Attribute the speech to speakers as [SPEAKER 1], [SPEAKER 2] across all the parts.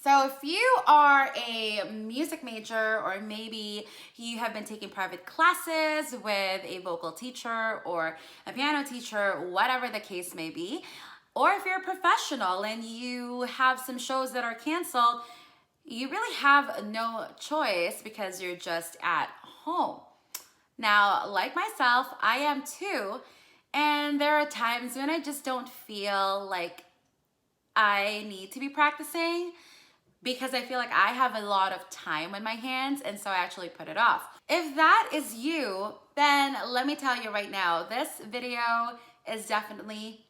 [SPEAKER 1] So if you are a music major, or maybe you have been taking private classes with a vocal teacher or a piano teacher, whatever the case may be, or if you're a professional and you have some shows that are canceled, you really have no choice because you're just at home. Now, like myself, I am too, and there are times when I just don't feel like I need to be practicing, because I feel like I have a lot of time in my hands, and so I actually put it off. If that is you, then let me tell you right now, this video is definitely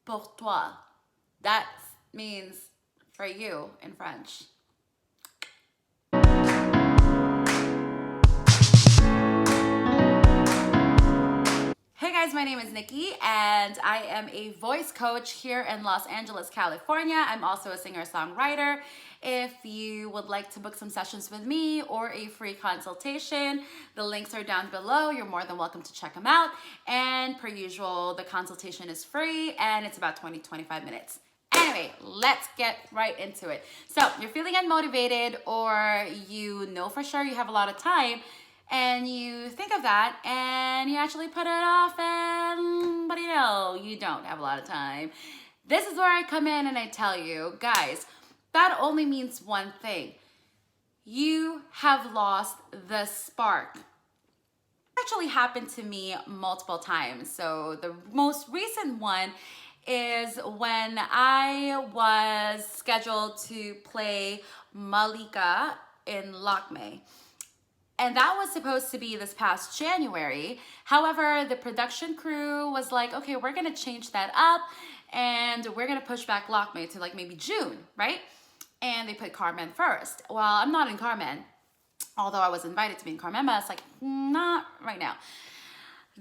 [SPEAKER 1] pour toi. That means for you in French. Hey guys, my name is Nikki and I am a voice coach here in Los Angeles, California. I'm also a singer-songwriter. If you would like to book some sessions with me or a free consultation, the links are down below. You're more than welcome to check them out. And per usual, the consultation is free and it's about 20-25 minutes. Anyway, let's get right into it. So you're feeling unmotivated, or you know for sure you have a lot of time, and you think of that and you actually put it off, but you don't have a lot of time. This is where I come in and I tell you, guys, that only means one thing. You have lost the spark. It actually happened to me multiple times. So the most recent one is when I was scheduled to play Malika in Lakme. And that was supposed to be this past January. However, the production crew was like, okay, we're gonna change that up and we're gonna push back Lakme to like maybe June, right? And they put Carmen first. Well, I'm not in Carmen, although I was invited to be in Carmen, but it's like, not right now.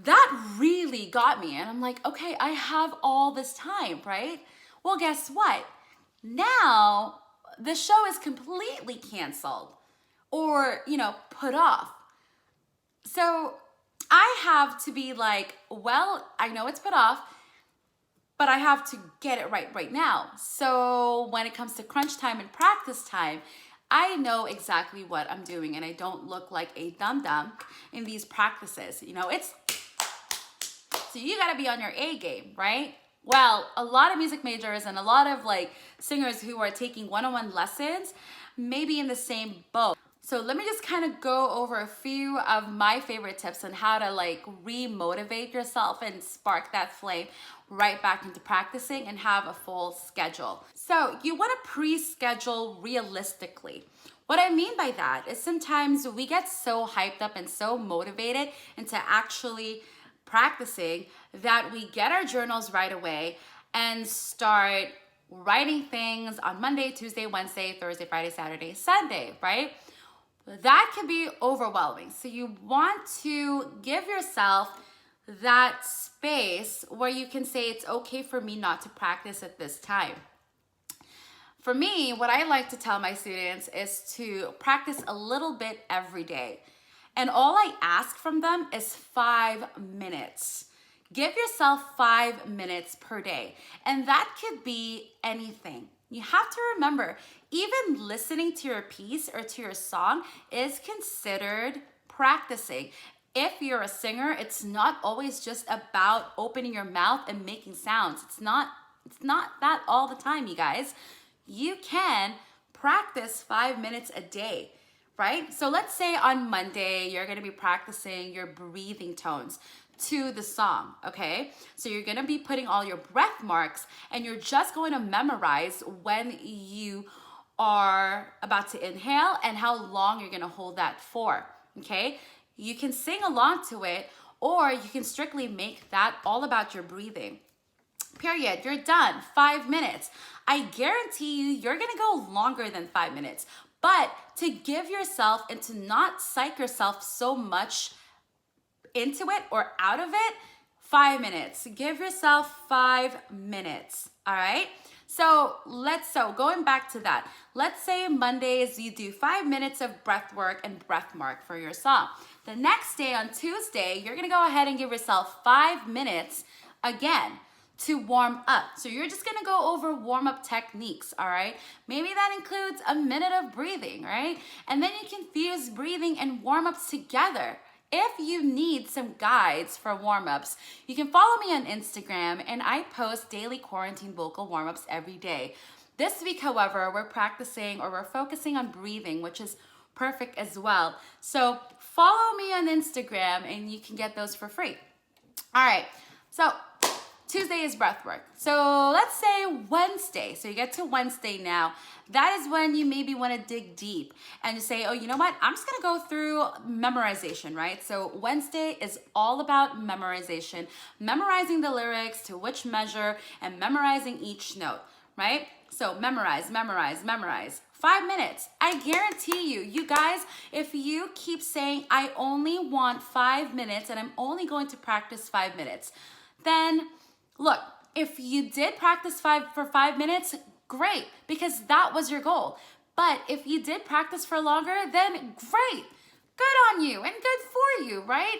[SPEAKER 1] That really got me, and I'm like, okay, I have all this time, right? Well, guess what? Now, the show is completely canceled, or, put off. So I have to be like, well, I know it's put off, but I have to get it right now. So when it comes to crunch time and practice time, I know exactly what I'm doing, and I don't look like a dum-dum in these practices. So you gotta be on your A game, right? Well, a lot of music majors and a lot of singers who are taking one-on-one lessons may be in the same boat. So let me just kind of go over a few of my favorite tips on how to re-motivate yourself and spark that flame right back into practicing and have a full schedule. So you want to pre-schedule realistically. What I mean by that is sometimes we get so hyped up and so motivated into actually practicing that we get our journals right away and start writing things on Monday, Tuesday, Wednesday, Thursday, Friday, Saturday, Sunday, right? That can be overwhelming. So you want to give yourself that space where you can say it's okay for me not to practice at this time. For me, what I like to tell my students is to practice a little bit every day. And all I ask from them is 5 minutes. Give yourself 5 minutes per day. And that could be anything. You have to remember, even listening to your piece or to your song is considered practicing. If you're a singer, it's not always just about opening your mouth and making sounds. It's not that all the time, you guys. You can practice 5 minutes a day, right? So let's say on Monday, you're gonna be practicing your breathing tones to the song, okay? So you're gonna be putting all your breath marks, and you're just going to memorize when you are about to inhale and how long you're gonna hold that for, okay? You can sing along to it, or you can strictly make that all about your breathing. Period. You're done. 5 minutes. I guarantee you're gonna go longer than 5 minutes, but to give yourself and to not psych yourself so much into it or out of it, 5 minutes. Give yourself 5 minutes, all right? So going back to that, let's say Mondays you do 5 minutes of breath work and breath mark for your song. The next day on Tuesday, you're gonna go ahead and give yourself 5 minutes again to warm up. So you're just gonna go over warm-up techniques, all right? Maybe that includes a minute of breathing, right? And then you can fuse breathing and warm-ups together. If you need some guides for warm-ups, you can follow me on Instagram, and I post daily quarantine vocal warm-ups every day. This week, however, we're focusing on breathing, which is perfect as well. So follow me on Instagram and you can get those for free. All right, so Tuesday is breath work. So let's say Wednesday. So you get to Wednesday now. That is when you maybe want to dig deep and you say, oh, you know what? I'm just going to go through memorization, right? So Wednesday is all about memorization, memorizing the lyrics to which measure and memorizing each note, right? So memorize, memorize, memorize. 5 minutes. I guarantee you, you guys, if you keep saying, I only want 5 minutes and I'm only going to practice 5 minutes, then look, if you did practice for 5 minutes, great, because that was your goal. But if you did practice for longer, then great. Good on you and good for you, right?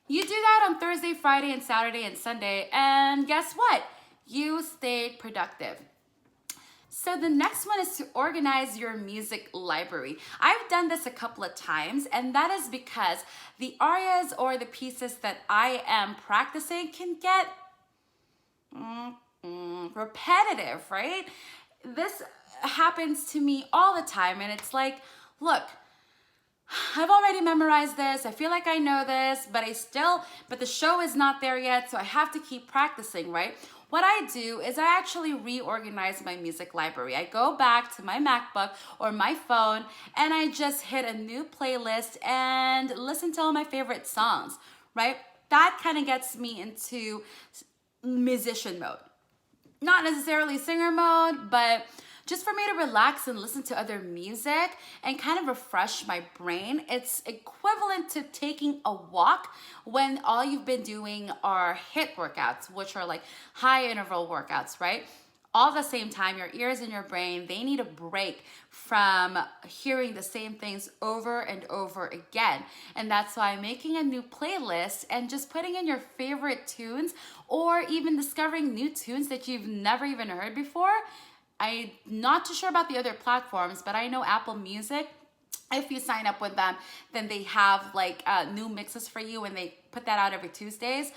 [SPEAKER 1] You do that on Thursday, Friday, and Saturday, and Sunday, and guess what? You stayed productive. So the next one is to organize your music library. I've done this a couple of times, and that is because the arias or the pieces that I am practicing can get repetitive, right? This happens to me all the time, and it's like, look, I've already memorized this. I feel like I know this, but the show is not there yet, so I have to keep practicing, right? What I do is I actually reorganize my music library. I go back to my MacBook or my phone and I just hit a new playlist and listen to all my favorite songs, right? That kind of gets me into musician mode. Not necessarily singer mode, but just for me to relax and listen to other music and kind of refresh my brain. It's equivalent to taking a walk when all you've been doing are HIIT workouts, which are like high interval workouts, right? All at the same time, your ears and your brain, they need a break from hearing the same things over and over again. And that's why I'm making a new playlist and just putting in your favorite tunes or even discovering new tunes that you've never even heard before. I'm not too sure about the other platforms, but I know Apple Music, if you sign up with them, then they have like new mixes for you and they put that out every Tuesdays.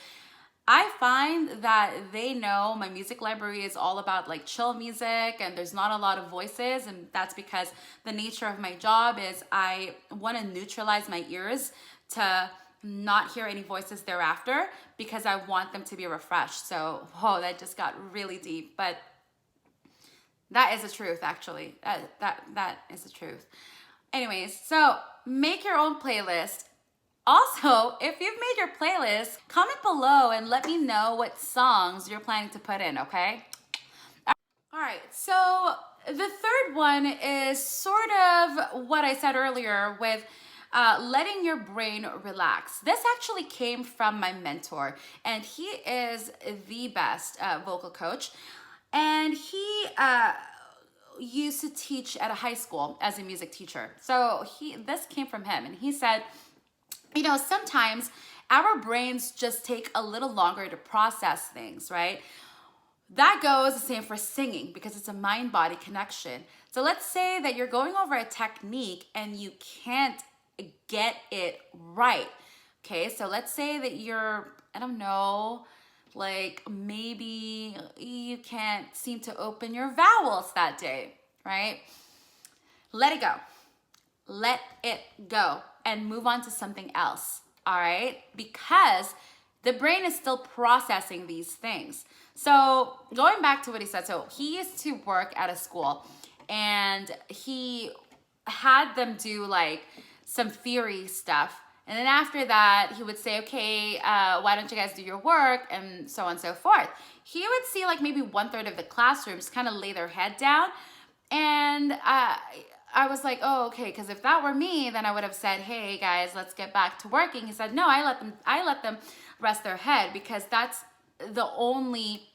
[SPEAKER 1] I find that they know my music library is all about like chill music and there's not a lot of voices, and that's because the nature of my job is I want to neutralize my ears to not hear any voices thereafter because I want them to be refreshed. So, whoa, that just got really deep, but that is the truth, actually. That is the truth. Anyways, so make your own playlist. Also, if you've made your playlist, comment below and let me know what songs you're planning to put in, okay? All right, so the third one is sort of what I said earlier with letting your brain relax. This actually came from my mentor, and he is the best vocal coach. And he used to teach at a high school as a music teacher. So this came from him, and he said, you know, sometimes our brains just take a little longer to process things, right? That goes the same for singing because it's a mind-body connection. So let's say that you're going over a technique and you can't get it right. Okay, so let's say that you're, I don't know, like maybe you can't seem to open your vowels that day, right? Let it go. Let it go and move on to something else, all right? Because the brain is still processing these things. So going back to what he said, so he used to work at a school and he had them do like some theory stuff. And then after that, he would say, okay, why don't you guys do your work? And so on and so forth. He would see like maybe 1/3 of the classrooms kind of lay their head down. And I was like, oh, okay, because if that were me, then I would have said, hey guys, let's get back to working. He said, no, I let them rest their head because that's the only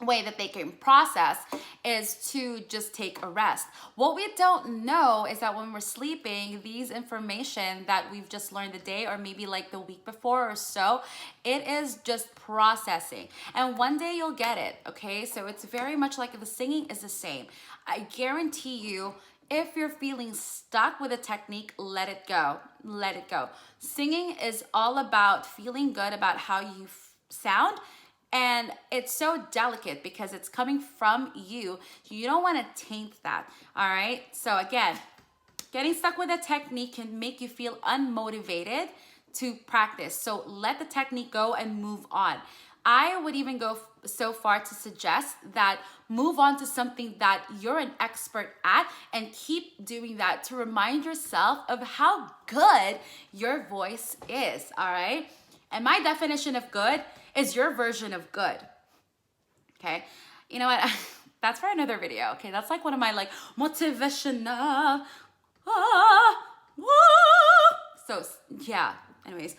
[SPEAKER 1] way that they can process is to just take a rest. What we don't know is that when we're sleeping, these information that we've just learned the day or maybe like the week before or so, it is just processing. And one day you'll get it, okay? So it's very much like the singing is the same. I guarantee you, if you're feeling stuck with a technique, let it go. Let it go. Singing is all about feeling good about how you sound. And it's so delicate because it's coming from you. You don't want to taint that, all right? So again, getting stuck with a technique can make you feel unmotivated to practice. So let the technique go and move on. I would even go so far to suggest that move on to something that you're an expert at and keep doing that to remind yourself of how good your voice is, all right? And my definition of good is your version of good, okay? You know what? That's for another video, okay? That's like one of my like motivational, so yeah, anyways.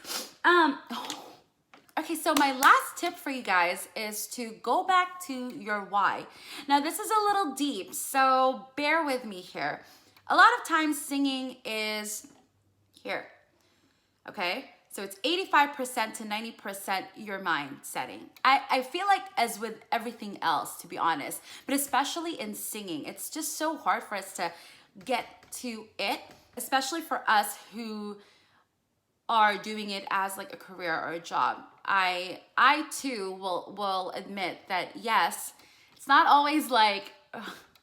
[SPEAKER 1] Okay, so my last tip for you guys is to go back to your why. Now this is a little deep, so bear with me here. A lot of times singing is here, okay? So it's 85% to 90% your mind setting. I feel like as with everything else, to be honest, but especially in singing, it's just so hard for us to get to it, especially for us who are doing it as like a career or a job. I too will admit that yes, it's not always like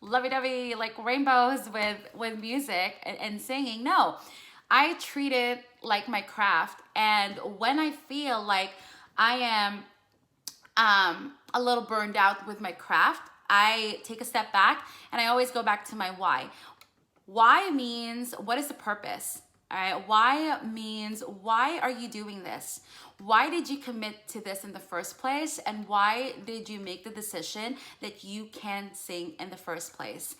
[SPEAKER 1] lovey-dovey like rainbows with music and singing. No, I treat it like my craft, and when I feel like I am a little burned out with my craft, I take a step back and I always go back to my why. Why means what is the purpose? All right. Why means why are you doing this? Why did you commit to this in the first place? And why did you make the decision that you can sing in the first place?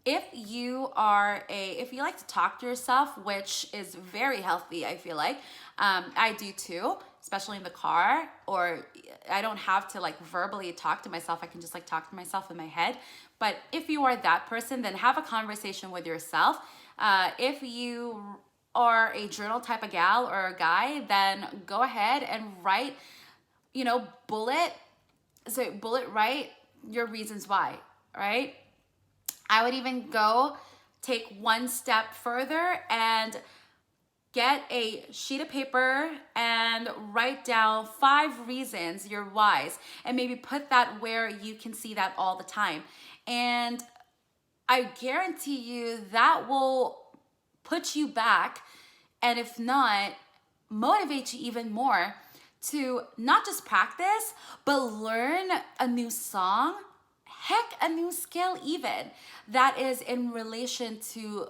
[SPEAKER 1] If you like to talk to yourself, which is very healthy, I feel like, I do too, especially in the car, or I don't have to like verbally talk to myself. I can just like talk to myself in my head. But if you are that person, then have a conversation with yourself. If you are a journal type of gal or a guy, then go ahead and write, bullet write your reasons why, right? I would even take one step further and get a sheet of paper and write down 5 reasons, your whys, and maybe put that where you can see that all the time. And I guarantee you that will put you back, and if not, motivate you even more to not just practice, but learn a new song, heck, a new skill even, that is in relation to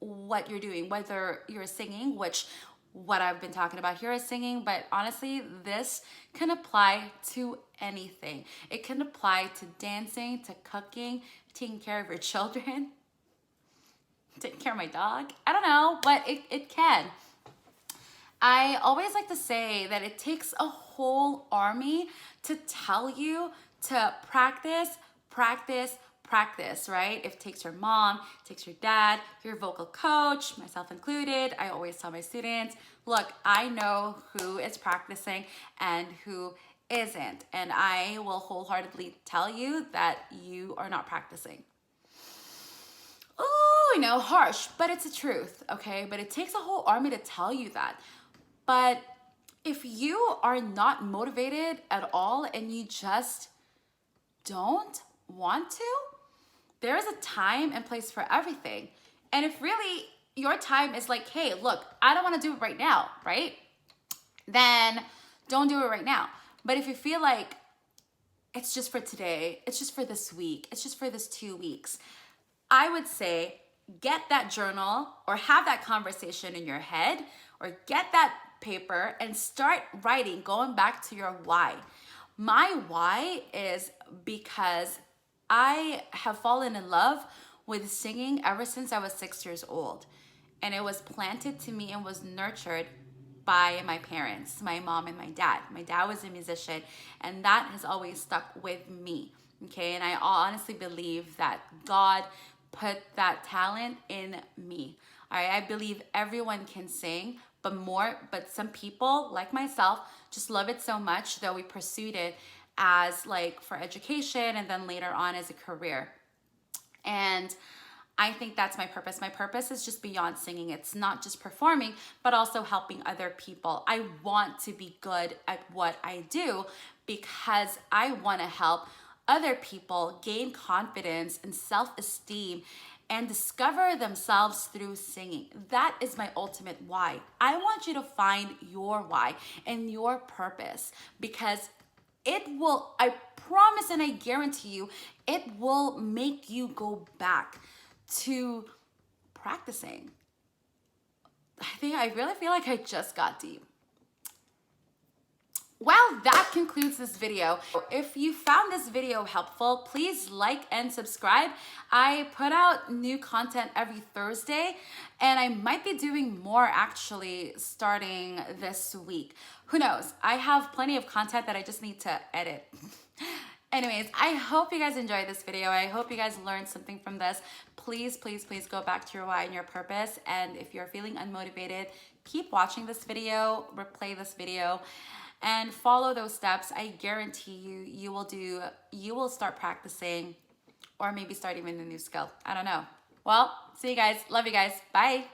[SPEAKER 1] what you're doing, whether you're singing, which what I've been talking about here is singing, but honestly, this can apply to anything. It can apply to dancing, to cooking, taking care of your children, taking care of my dog. I don't know, but it can. I always like to say that it takes a whole army to tell you to practice, practice, practice, right? If it takes your mom, it takes your dad, your vocal coach, myself included. I always tell my students, look, I know who is practicing and who isn't, and I will wholeheartedly tell you that you are not practicing. Oh, harsh, but it's the truth, okay? But it takes a whole army to tell you that. But if you are not motivated at all and you just don't want to, there's a time and place for everything. And if really your time is like, hey, look, I don't want to do it right now, right? Then don't do it right now. But if you feel like it's just for today, it's just for this week, it's just for this 2 weeks, I would say get that journal or have that conversation in your head or get that paper and start writing, going back to your why. My why is because I have fallen in love with singing ever since I was 6 years old. And it was planted to me and was nurtured by my parents, my mom and my dad. My dad was a musician, and that has always stuck with me. okay? And I honestly believe that God put that talent in me. All right, I believe everyone can sing, but some people like myself just love it so much that we pursued it as like for education and then later on as a career. And I think that's my purpose. My purpose is just beyond singing. It's not just performing, but also helping other people. I want to be good at what I do because I want to help other people gain confidence and self-esteem and discover themselves through singing. That is my ultimate why. I want you to find your why and your purpose because it will, I promise and I guarantee you, it will make you go back to practicing. I really feel like I just got deep. Well, that concludes this video. If you found this video helpful, please like and subscribe. I put out new content every Thursday, and I might be doing more actually starting this week. Who knows? I have plenty of content that I just need to edit. Anyways, I hope you guys enjoyed this video. I hope you guys learned something from this. Please, please, please go back to your why and your purpose. And if you're feeling unmotivated, keep watching this video, replay this video, and follow those steps. I guarantee you will start practicing or maybe start even a new skill. I don't know. Well, see you guys. Love you guys. Bye.